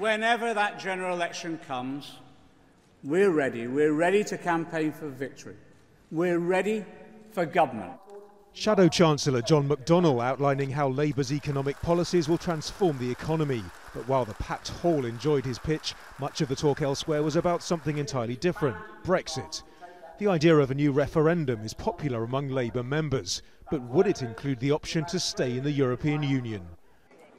whenever that general election comes, we're ready. We're ready to campaign for victory. We're ready for government. Shadow Chancellor John McDonnell outlining how Labour's economic policies will transform the economy. But while the packed hall enjoyed his pitch, much of the talk elsewhere was about something entirely different: Brexit. The idea of a new referendum is popular among Labour members, but would it include the option to stay in the European Union?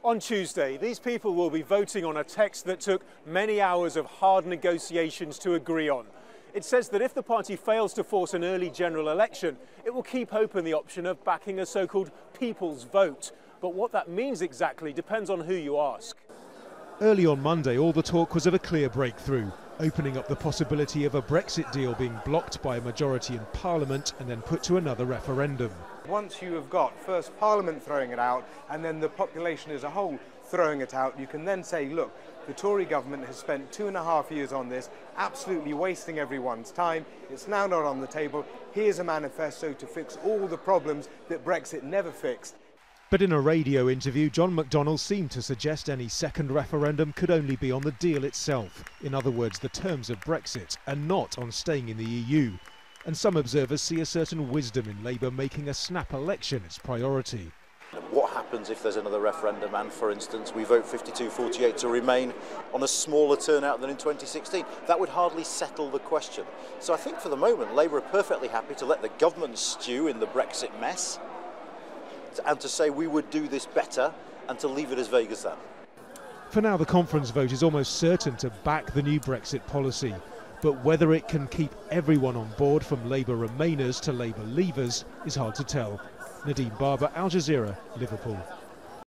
On Tuesday, these people will be voting on a text that took many hours of hard negotiations to agree on. It says that if the party fails to force an early general election, it will keep open the option of backing a so-called people's vote. But what that means exactly depends on who you ask. Early on Monday, all the talk was of a clear breakthrough, opening up the possibility of a Brexit deal being blocked by a majority in Parliament and then put to another referendum. Once you have got first Parliament throwing it out and then the population as a whole throwing it out, you can then say, look, the Tory government has spent 2.5 years on this, absolutely wasting everyone's time. It's now not on the table. Here's a manifesto to fix all the problems that Brexit never fixed. But in a radio interview, John McDonnell seemed to suggest any second referendum could only be on the deal itself. In other words, the terms of Brexit, and not on staying in the EU. And some observers see a certain wisdom in Labour making a snap election its priority. What happens if there's another referendum and, for instance, we vote 52-48 to remain on a smaller turnout than in 2016? That would hardly settle the question. So I think for the moment, Labour are perfectly happy to let the government stew in the Brexit mess and to say we would do this better and to leave it as vague as that. For now, the conference vote is almost certain to back the new Brexit policy. But whether it can keep everyone on board, from Labour Remainers to Labour Leavers, is hard to tell. Nadim, Al Jazeera, Liverpool.